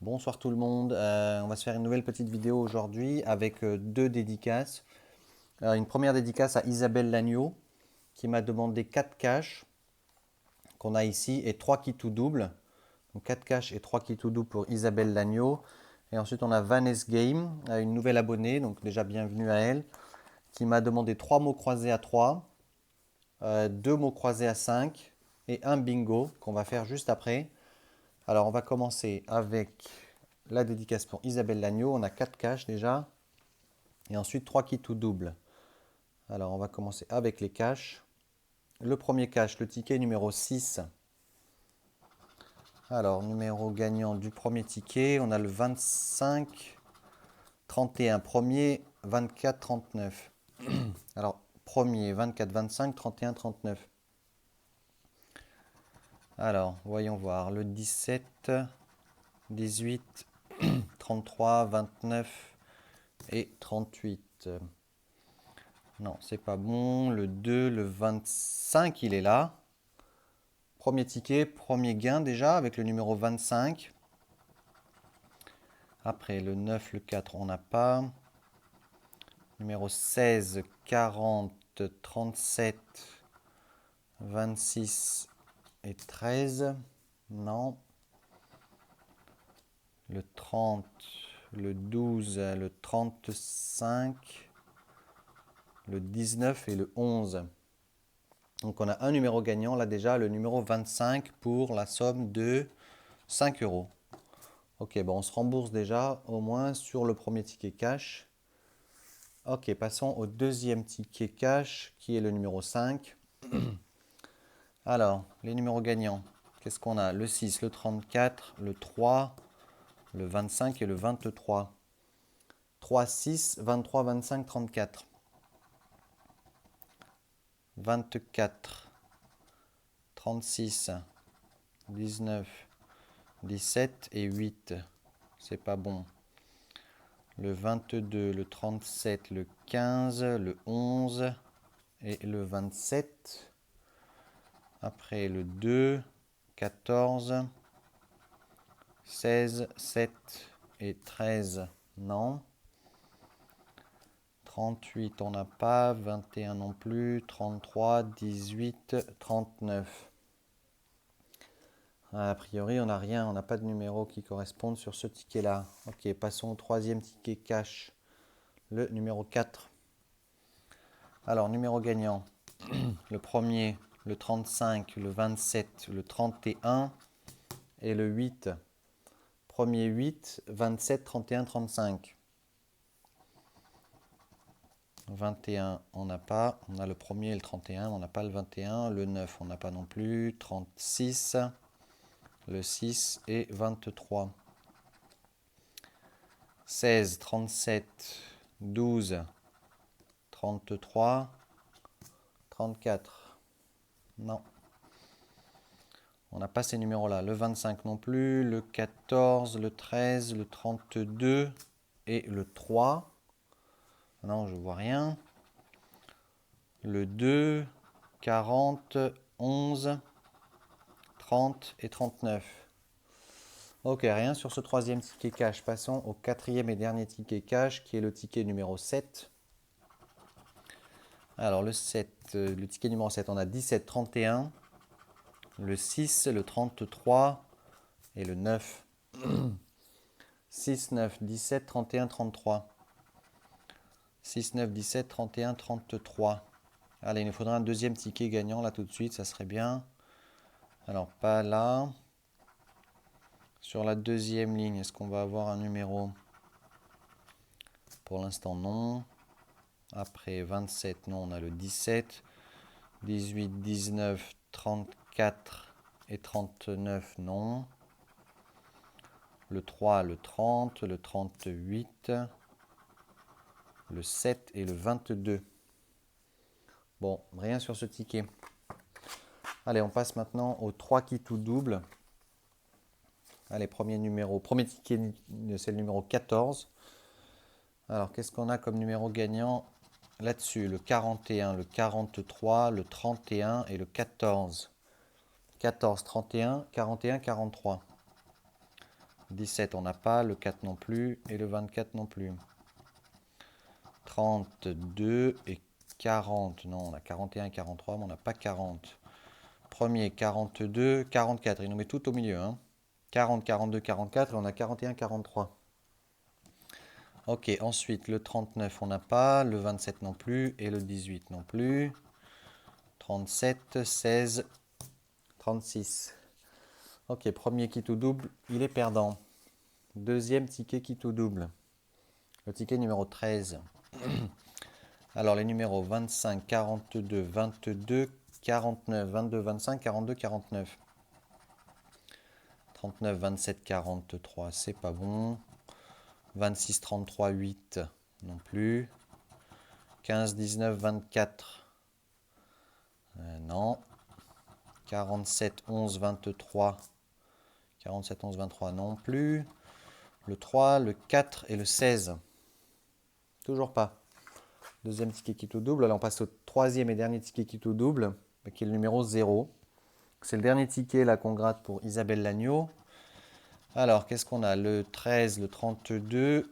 Bonsoir tout le monde. On va se faire une nouvelle petite vidéo aujourd'hui avec deux dédicaces. Une première dédicace à Isabelle Lagneau qui m'a demandé 4 caches qu'on a ici et 3 kits tout doubles. Donc 4 caches et 3 kits tout doubles pour Isabelle Lagneau. Et ensuite on a Vanessa Game, une nouvelle abonnée, donc déjà bienvenue à elle, qui m'a demandé 3 mots croisés à 3, 2 mots croisés à 5 et un bingo qu'on va faire juste après. Alors on va commencer avec la dédicace pour Isabelle Lagneau. On a 4 caches déjà. Et ensuite 3 kits tout double. Alors on va commencer avec les caches. Le premier cache, le ticket numéro 6. Alors numéro gagnant du premier ticket, on a le 25 31. Premier 24 39. Alors premier 24 25 31 39. Alors voyons voir. Le 17 18 33 29 et 38. Non, c'est pas bon. Le 2, le 25, il est là. Premier ticket, premier gain déjà avec le numéro 25. Après le 9, le 4, on n'a pas. Numéro 16, 40, 37, 26 et 13. Non. Le 30, le 12, le 35, le 19 et le 11. Donc on a un numéro gagnant là déjà, le numéro 25 pour la somme de 5 euros. Ok, bon, on se rembourse déjà au moins sur le premier ticket cash. Ok, passons au deuxième ticket cash qui est le numéro 5. Alors, les numéros gagnants, qu'est-ce qu'on a? Le 6, le 34, le 3, le 25 et le 23. 3, 6, 23, 25, 34. 24, 36, 19, 17 et 8. C'est pas bon. Le 22, le 37, le 15, le 11 et le 27. Après le 2, 14, 16, 7 et 13. Non. 38, on n'a pas. 21 non plus. 33, 18, 39. A priori, on n'a rien. On n'a pas de numéro qui correspondent sur ce ticket-là. Ok, passons au troisième ticket cash. Le numéro 4. Alors, numéro gagnant. Le premier, le 35, le 27, le 31 et le 8. Premier 8, 27, 31, 35. 21, on n'a pas. On a le premier et le 31, on n'a pas le 21. Le 9, on n'a pas non plus. 36, le 6 et 23. 16, 37, 12, 33, 34. Non. On n'a pas ces numéros-là. Le 25 non plus. Le 14, le 13, le 32 et le 3. Non, je vois rien. Le 2, 40, 11, 30 et 39. Ok, rien sur ce troisième ticket cash. Passons au quatrième et dernier ticket cash qui est le ticket numéro 7. Alors le 7, le ticket numéro 7, on a 17, 31, le 6, le 33 et le 9. 6, 9, 17, 31, 33. 6, 9, 17, 31, 33. Allez, il nous faudra un deuxième ticket gagnant là tout de suite, ça serait bien. Alors pas là. Sur la deuxième ligne, est-ce qu'on va avoir un numéro? Pour l'instant, non. Après 27, non, on a le 17. 18, 19, 34 et 39, non. Le 3, le 30, le 38, le 7 et le 22. Bon, rien sur ce ticket. Allez, on passe maintenant aux 3 kits tout double. Allez, premier numéro, premier ticket, c'est le numéro 14. Alors, qu'est-ce qu'on a comme numéro gagnant là-dessus? Le 41, le 43, le 31 et le 14. 14, 31, 41, 43. 17, on n'a pas. Le 4 non plus. Et le 24 non plus. 32 et 40. Non, on a 41 et 43, mais on n'a pas 40. Premier, 42, 44. Il nous met tout au milieu. Hein. 40, 42, 44. Et on a 41, 43. Ok, ensuite, le 39, on n'a pas. Le 27 non plus. Et le 18 non plus. 37, 16, 36. Ok, premier qui tout double, il est perdant. Deuxième ticket qui tout double. Le ticket numéro 13. Alors les numéros 25, 42, 22, 49, 22, 25, 42, 49. 39, 27, 43, c'est pas bon. 26, 33, 8 non plus. 15, 19, 24. Non. 47, 11, 23. 47, 11, 23 non plus. Le 3, le 4 et le 16. Toujours pas. Deuxième ticket qui tout double. Alors on passe au troisième et dernier ticket qui tout double, qui est le numéro 0. C'est le dernier ticket là qu'on gratte pour Isabelle Lagneau. Alors qu'est-ce qu'on a? Le 13, le 32,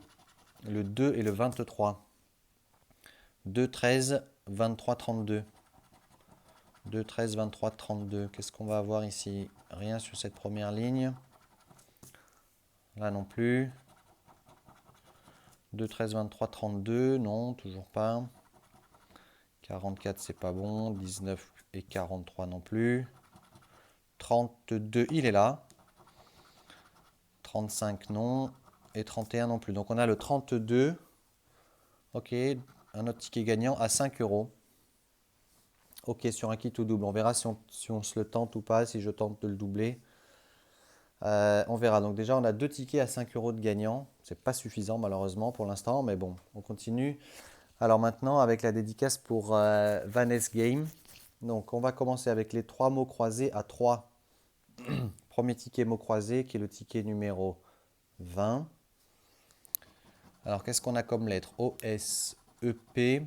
le 2 et le 23. 2, 13, 23, 32. 2, 13, 23, 32. Qu'est-ce qu'on va avoir ici? Rien sur cette première ligne. Là non plus. 2, 13, 23, 32. Non, toujours pas. 44, c'est pas bon. 19 et 43 non plus. 32, il est là. 35, non. Et 31 non plus. Donc on a le 32. Ok, un autre ticket gagnant à 5 euros. Ok, sur un kit ou double. On verra si on se le tente ou pas, si je tente de le doubler. On verra. Donc déjà, on a deux tickets à 5 euros de gagnant. C'est pas suffisant malheureusement pour l'instant, mais bon, on continue. Alors maintenant, avec la dédicace pour Vanessa Game. Donc on va commencer avec les 3 mots croisés à 3. Premier ticket mot croisé qui est le ticket numéro 20. Alors qu'est-ce qu'on a comme lettres? O, S, E, P,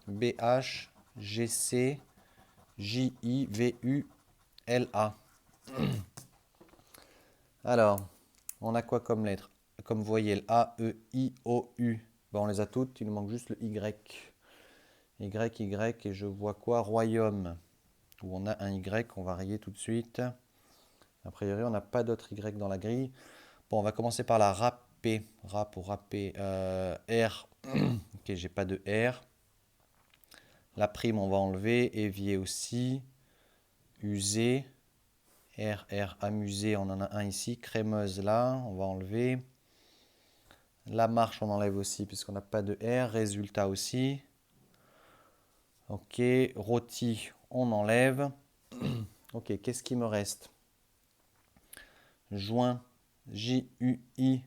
B, H, G, C, J, I, V, U, L, A. Alors, on a quoi comme lettres? Comme voyelle A, E, I, O, U. Bon, on les a toutes, il nous manque juste le Y. Y, Y, et je vois quoi? Royaume. Où on a un Y, on va rayer tout de suite. A priori, on n'a pas d'autre Y dans la grille. Bon, on va commencer par la râpée. Rap pour râper. R. Ok, j'ai pas de R. La prime, on va enlever. Évier aussi. Usé. R, R, amusé, on en a un ici. Crémeuse là, on va enlever. La marche, on enlève aussi puisqu'on n'a pas de R. Résultat aussi. Ok, rôti, on enlève. Ok, qu'est-ce qui me reste? Joint, J-U-I.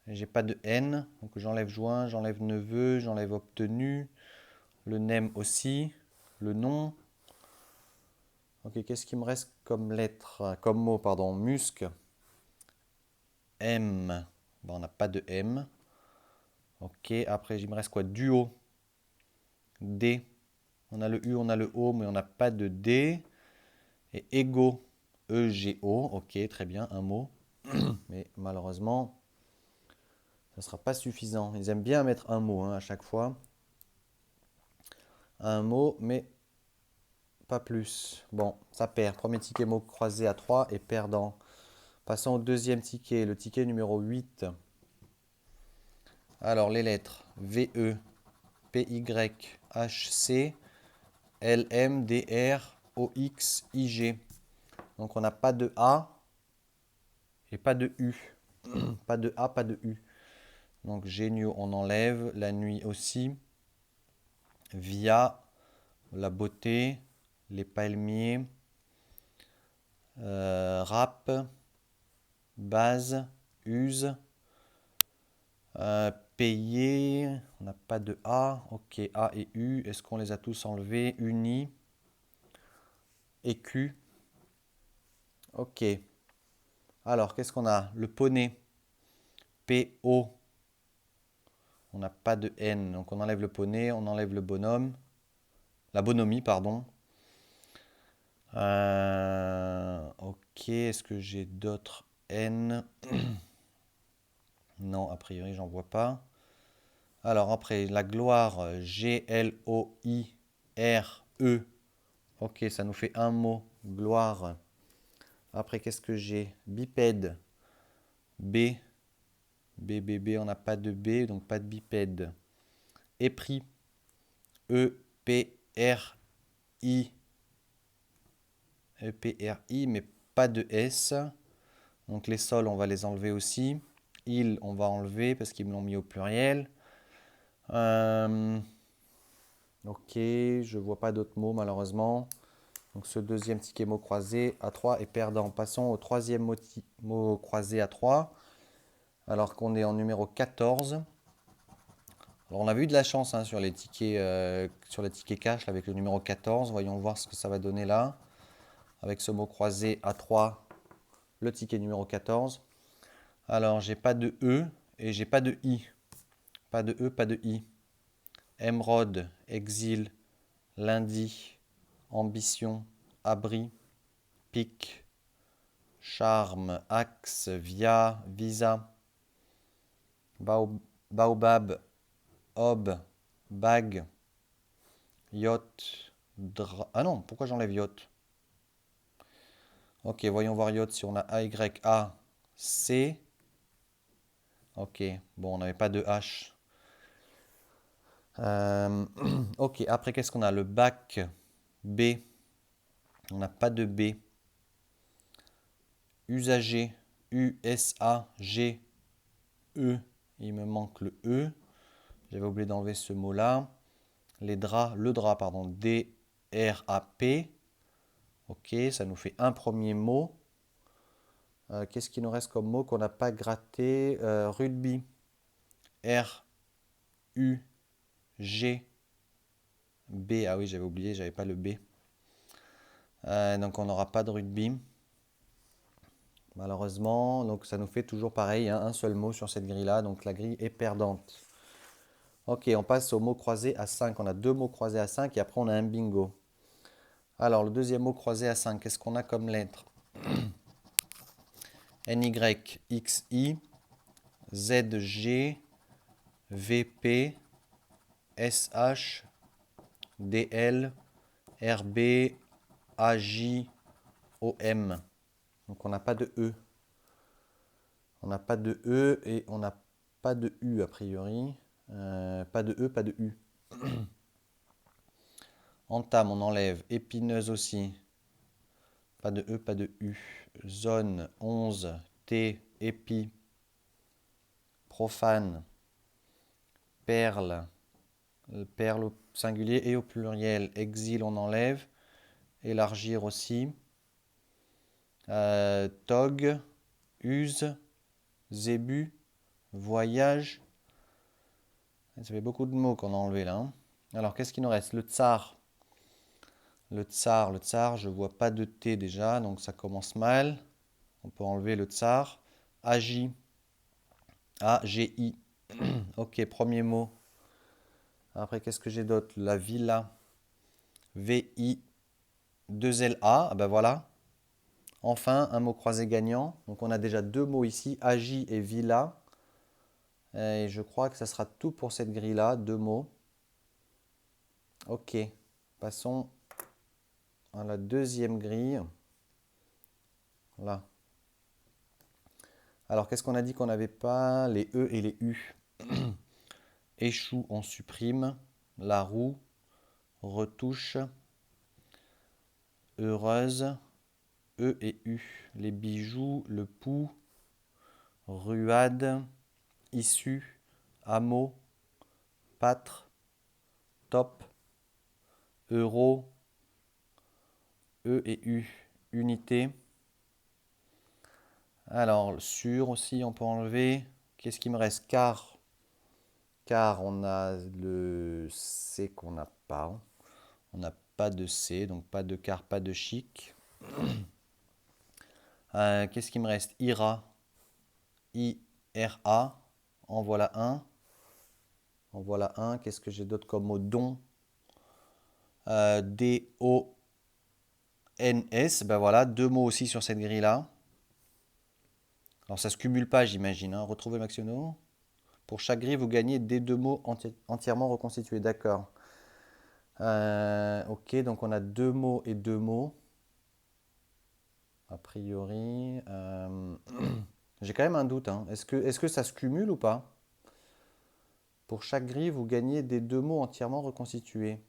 J'ai pas de N, donc j'enlève joint, j'enlève neveu, j'enlève obtenu. Le nem aussi. Le nom. Ok, qu'est-ce qui me reste comme lettre, comme mot, pardon? Musc. M. Bon, on n'a pas de M. Ok, après, il me reste quoi? Duo. D. On a le U, on a le O, mais on n'a pas de D. Et égo. E-G-O. Ok, très bien, un mot. Mais malheureusement, ça ne sera pas suffisant. Ils aiment bien mettre un mot à chaque fois. Un mot, mais pas plus. Bon, ça perd. Premier ticket mot croisé à 3 et perdant. Passons au deuxième ticket, le ticket numéro 8. Alors, les lettres V-E, P-Y, H-C, L-M, D-R, O-X, I-G. Donc, on n'a pas de A et pas de U. Pas de A, pas de U. Donc, géniaux, on enlève. La nuit aussi. Via, la beauté, les palmiers. Rap, base, use. Payer, on n'a pas de A. Ok, A et U. Est-ce qu'on les a tous enlevés? Uni. Écu. Ok. Alors, qu'est-ce qu'on a? Le poney. P-O. On n'a pas de N. Donc, on enlève le poney, on enlève le bonhomme. La bonhomie, pardon. Ok, est-ce que j'ai d'autres N. Non, a priori, j'en vois pas. Alors après, la gloire, G-L-O-I-R-E. Ok, ça nous fait un mot, gloire. Après, qu'est-ce que j'ai? Bipède, B. B, B, B, on n'a pas de B, donc pas de bipède. Épris, E-P-R-I. E-P-R-I, mais pas de S. Donc les sols, on va les enlever aussi. Ils, on va enlever parce qu'ils me l'ont mis au pluriel. Ok, je vois pas d'autres mots malheureusement. Donc ce deuxième ticket mot croisé à 3 est perdant. Passons au troisième mot croisé à 3. Alors qu'on est en numéro 14. Alors on a eu de la chance hein, sur les tickets cash avec le numéro 14. Voyons voir ce que ça va donner là. Avec ce mot croisé à 3, le ticket numéro 14. Alors j'ai pas de E et j'ai pas de I. Pas de E, pas de I. Émeraude, exil, lundi, ambition, abri, pic, charme, axe, via, visa, baobab, ob, bague, yacht, ah non, pourquoi j'enlève yacht? Ok, voyons voir yacht si on a A, Y, A, C. Ok, bon, on n'avait pas de H. Ok, après, qu'est-ce qu'on a? Le bac, B. On n'a pas de B. Usager, U-S-A-G, E. Il me manque le E. J'avais oublié d'enlever ce mot-là. Les draps, le drap, pardon, D-R-A-P. Ok, ça nous fait un premier mot. Qu'est-ce qu'il nous reste comme mot qu'on n'a pas gratté? Rugby, R-U-G-B. Ah oui, j'avais oublié, j'avais pas le B. Donc on n'aura pas de rugby. Malheureusement, donc ça nous fait toujours pareil, hein, un seul mot sur cette grille-là, donc la grille est perdante. Ok, on passe au mot croisé à 5. On a deux mots croisés à 5 et après on a un bingo. Alors le deuxième mot croisé à 5, qu'est-ce qu'on a comme lettre? N-Y, X-I, Z-G, V-P, S-H, D-L, R-B, A-J, O-M. Donc on n'a pas de E. On n'a pas de E et on n'a pas de U a priori. Pas de E, pas de U. Entame, on enlève. Épineuse aussi. Pas de E, pas de U. Zone, 11. T, épi. Profane. Perle. Perle au singulier et au pluriel. Exil, on enlève. Élargir aussi. Tog. Use. Zébu. Voyage. Ça fait beaucoup de mots qu'on a enlevé là. Hein. Alors, qu'est-ce qu'il nous reste? Le tsar. Le tsar, je vois pas de T déjà, donc ça commence mal. On peut enlever le tsar. Agi. A-G-I. Ok, premier mot. Après, qu'est-ce que j'ai d'autre? La villa. V-I. 2-L-A. Ah ben voilà. Enfin, un mot croisé gagnant. Donc on a déjà deux mots ici, Agi et villa. Et je crois que ça sera tout pour cette grille-là, deux mots. Ok, passons à la deuxième grille. Là. Alors, qu'est-ce qu'on a dit qu'on n'avait pas? Les E et les U. Échoue, on supprime. La roue, retouche. Heureuse, E et U. Les bijoux, le pouls. Ruade, issue. Hameau, pâtre. Top. Euro, E et U. Unité. Alors, sur aussi, on peut enlever. Qu'est-ce qui me reste? Car on a le C qu'on n'a pas. On n'a pas de C, donc pas de car, pas de chic. Qu'est-ce qui me reste? Ira. I-R-A. En voilà un. En voilà un. Qu'est-ce que j'ai d'autre comme mot? Don. D-O-N-S. Ben voilà, deux mots aussi sur cette grille-là. Alors ça se cumule pas, j'imagine, hein. Retrouvez Maxiono. Pour chaque grille, vous gagnez des deux mots entièrement reconstitués. D'accord. Ok, donc on a deux mots et deux mots. A priori. J'ai quand même un doute, hein. Est-ce que ça se cumule ou pas? Pour chaque grille, vous gagnez des deux mots entièrement reconstitués.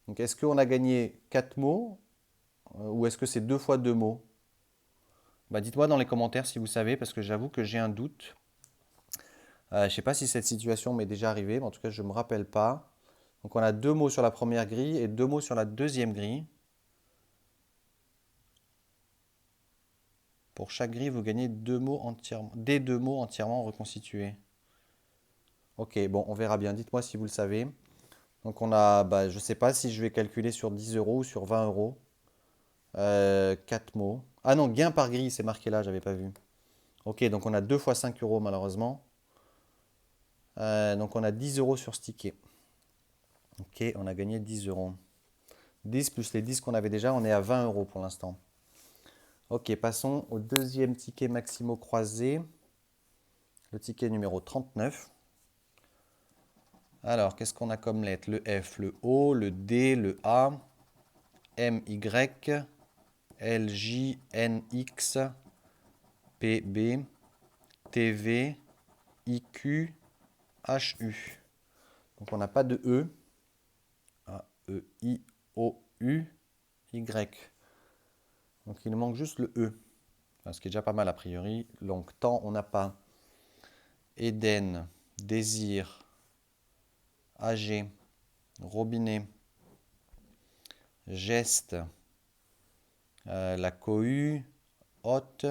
Donc est-ce qu'on a gagné quatre mots ou est-ce que c'est deux fois deux mots? Bah, dites-moi dans les commentaires si vous savez, parce que j'avoue que j'ai un doute. Je ne sais pas si cette situation m'est déjà arrivée, mais en tout cas, je ne me rappelle pas. Donc on a deux mots sur la première grille et deux mots sur la deuxième grille. Pour chaque grille, vous gagnez des deux mots entièrement reconstitués. Ok, bon, on verra bien. Dites-moi si vous le savez. Donc on a, bah, je ne sais pas si je vais calculer sur 10 euros ou sur 20 euros. 4 mots. Ah non, gain par grille, c'est marqué là, j'avais pas vu. Ok, donc on a 2 fois 5 euros malheureusement. Donc on a 10 euros sur ce ticket. Ok, on a gagné 10 euros. 10 plus les 10 qu'on avait déjà, on est à 20 euros pour l'instant. Ok, passons au deuxième ticket Maximo croisé. Le ticket numéro 39. Alors, qu'est-ce qu'on a comme lettre? Le F, le O, le D, le A, M, Y, L, J, N, X, P, B, T, V, I, Q, H, U. Donc on n'a pas de E. A, E, I, O, U, Y. Donc il nous manque juste le E. Enfin, ce qui est déjà pas mal a priori. Donc temps, on n'a pas. Éden, désir, AG, robinet, geste, la cohue, hôte,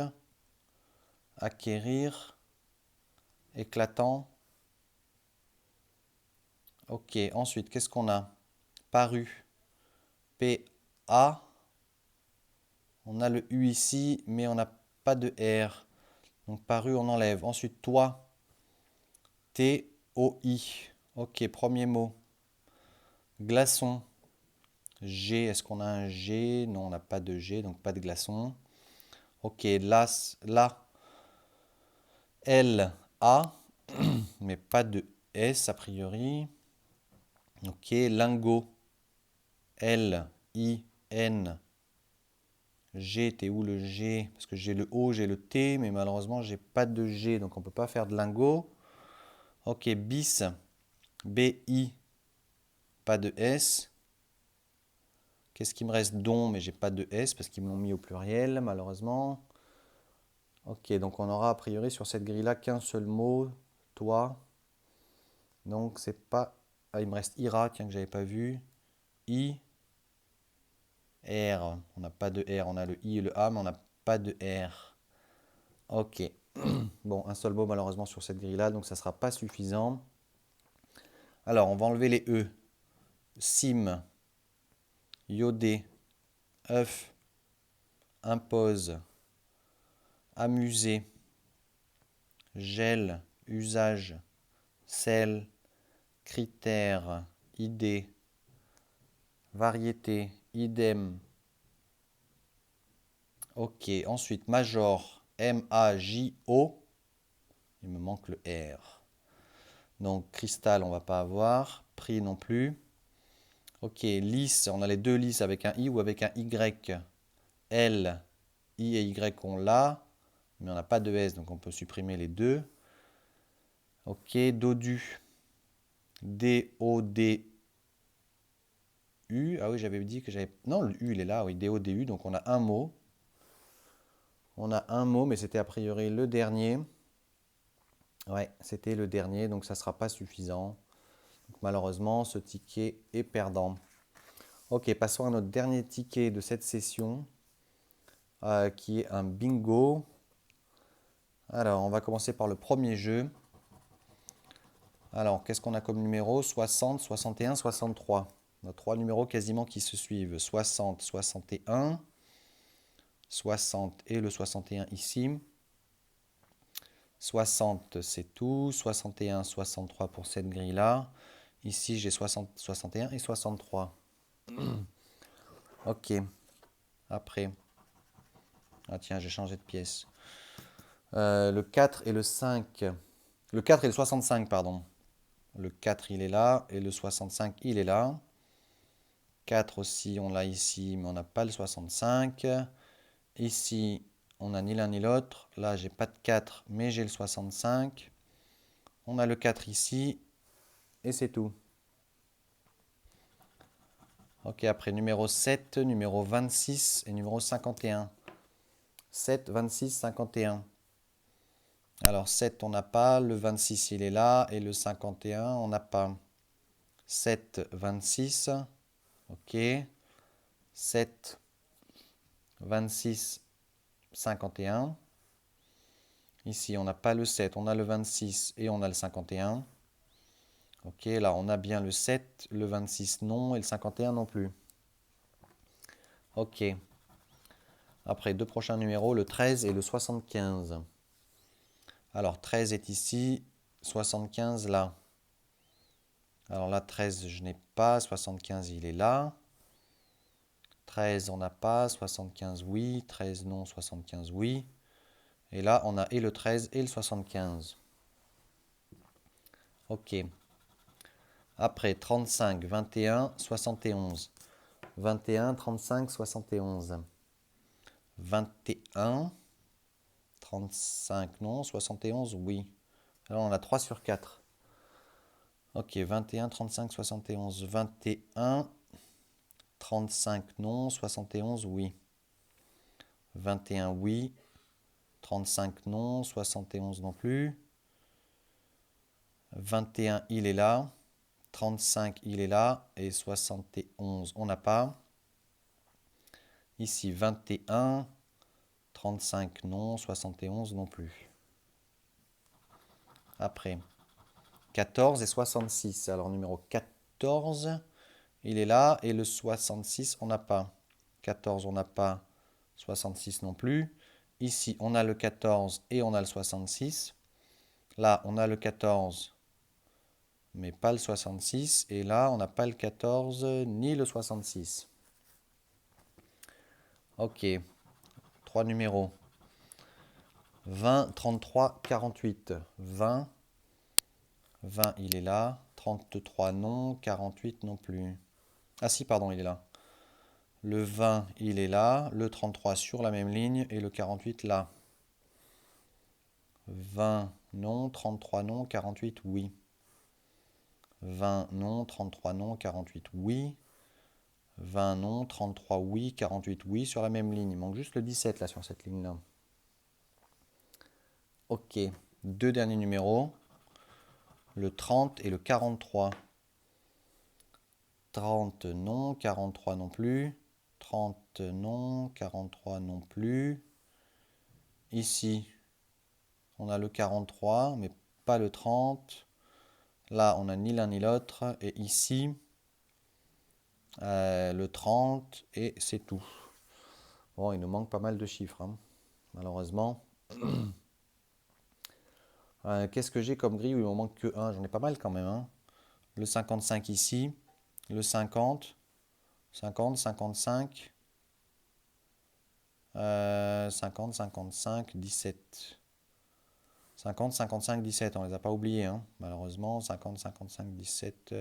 acquérir, éclatant. Ok, ensuite, qu'est-ce qu'on a? Paru, P-A. On a le U ici, mais on n'a pas de R. Donc paru, on enlève. Ensuite, toi, T-O-I. Ok, premier mot. Glaçon, G. Est-ce qu'on a un G? Non, on n'a pas de G, donc pas de glaçon. Ok, là, L-A, mais pas de S a priori. Ok, lingot, L-I-N. G, t'es où le G? Parce que j'ai le O, j'ai le T, mais malheureusement, j'ai pas de G, donc on peut pas faire de lingot. Ok, bis, B-I, pas de S. Qu'est-ce qui me reste? Don, mais j'ai pas de S parce qu'ils me l'ont mis au pluriel, malheureusement. Ok, donc on aura a priori sur cette grille-là qu'un seul mot, toi. Donc c'est pas... Ah, il me reste ira, tiens, que j'avais pas vu. I, R. On n'a pas de R, on a le I et le A, mais on n'a pas de R. Ok. Bon, un seul mot malheureusement sur cette grille-là, donc ça ne sera pas suffisant. Alors, on va enlever les E. Sim, iodé, œuf, impose, amuser, gel, usage, sel, critère, idée, variété, idem. Ok, ensuite major, M-A-J-O. Il me manque le R. Donc cristal, on va pas avoir. Prix non plus. Ok, lisse, on a les deux lisses avec un I ou avec un Y. L, I et Y, on l'a. Mais on n'a pas de S, donc on peut supprimer les deux. Ok, dodu. D-O-D-U. Ah oui, j'avais dit que j'avais... Non, le U, il est là, oui, D-O-D-U. Donc on a un mot. On a un mot, mais c'était a priori le dernier. Ouais, c'était le dernier, donc ça ne sera pas suffisant. Donc, malheureusement, ce ticket est perdant. Ok, passons à notre dernier ticket de cette session, qui est un bingo. Alors, on va commencer par le premier jeu. Alors, qu'est-ce qu'on a comme numéro? 60, 61, 63. On a trois numéros quasiment qui se suivent. 60, 61, 60 et le 61 ici. 60, c'est tout. 61, 63 pour cette grille-là. Ici, j'ai 60, 61 et 63. Ok. Après. Ah tiens, j'ai changé de pièce. Le 4 et le 5. Le 4 et le 65, pardon. Le 4, il est là. Et le 65, il est là. 4 aussi, on l'a ici, mais on n'a pas le 65. Ici, on n'a ni l'un ni l'autre. Là, j'ai pas de 4, mais j'ai le 65. On a le 4 ici. Et c'est tout. Ok, après numéro 7, numéro 26 et numéro 51. 7, 26, 51. Alors 7, on n'a pas. Le 26, il est là. Et le 51, on n'a pas. 7, 26. Ok. 7, 26, 51. Ici, on n'a pas le 7, on a le 26 et on a le 51. Ok, là, on a bien le 7, le 26 non et le 51 non plus. Ok. Après, deux prochains numéros, le 13 et le 75. Alors, 13 est ici, 75 là. Alors là, 13, je n'ai pas, 75, il est là. 13, on n'a pas, 75, oui. 13, non, 75, oui. Et là, on a et le 13 et le 75. Ok. Après, 35, 21, 71. 21, 35, 71. 21, 35, non. 71, oui. Alors, on a 3 sur 4. Ok, 21, 35, 71. 21, 35, non. 71, oui. 21, oui. 35, non. 71 non plus. 21, il est là. 35, il est là. Et 71, on n'a pas. Ici, 21, 35, non. 71 non plus. Après, 14 et 66. Alors, numéro 14, il est là. Et le 66, on n'a pas. 14, on n'a pas. 66 non plus. Ici, on a le 14 et on a le 66. Là, on a le 14, mais pas le 66. Et là, on n'a pas le 14 ni le 66. Ok, trois numéros. 20, 33, 48. 20, 20, il est là. 33, non. 48 non plus. Ah si, pardon, il est là. Le 20, il est là. Le 33 sur la même ligne. Et le 48 là. 20, non. 33, non. 48, oui. 20, non. 33, non. 48, oui. 20, non. 33, oui. 48, oui. Sur la même ligne. Il manque juste le 17 là sur cette ligne-là. Ok. Deux derniers numéros. Le 30 et le 43. 30, non. 43 non plus. 30, non. 43 non plus. Ici, on a le 43, mais pas le 30. Là, on n'a ni l'un ni l'autre. Et ici, le 30, et c'est tout. Bon, il nous manque pas mal de chiffres, hein, malheureusement. Qu'est-ce que j'ai comme grille où il m'en manque que 1? J'en ai pas mal quand même, hein. Le 55 ici. Le 50. 50, 55. 50, 55, 17. 50, 55, 17. On les a pas oubliés, hein, malheureusement. 50, 55, 17.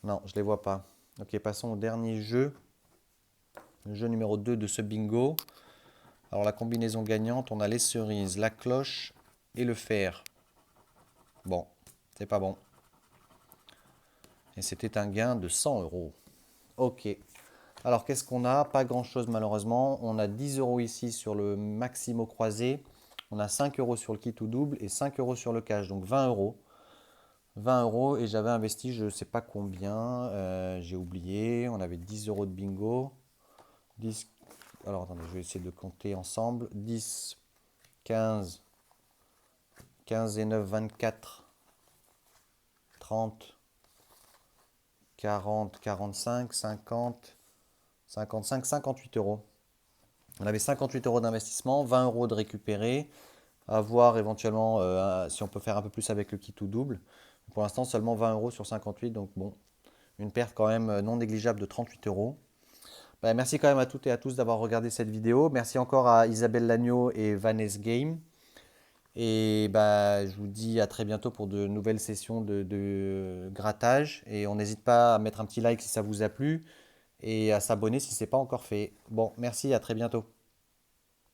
Non, je les vois pas. Ok, passons au dernier jeu. Le jeu numéro 2 de ce bingo. Alors la combinaison gagnante, on a les cerises, la cloche et le fer. Bon, c'est pas bon. Et c'était un gain de 100 euros. Ok. Alors qu'est-ce qu'on a? Pas grand-chose malheureusement. On a 10 euros ici sur le Maximo croisé. On a 5 euros sur le kit ou double et 5 euros sur le cash. Donc 20 euros. 20 euros et j'avais investi je ne sais pas combien. J'ai oublié. On avait 10 euros de bingo. 10. Alors attendez, je vais essayer de compter ensemble. 10, 15, 15 et 9, 24, 30, 40, 45, 50, 55, 58 euros. On avait 58 euros d'investissement, 20 euros de récupéré, à voir éventuellement si on peut faire un peu plus avec le kit ou double. Pour l'instant, seulement 20 euros sur 58, donc bon, une perte quand même non négligeable de 38 euros. Bah, merci quand même à toutes et à tous d'avoir regardé cette vidéo. Merci encore à Isabelle Lagneau et Vanessa Game. Et bah, je vous dis à très bientôt pour de nouvelles sessions de grattage. Et on n'hésite pas à mettre un petit like si ça vous a plu et à s'abonner si ce n'est pas encore fait. Bon, merci, à très bientôt.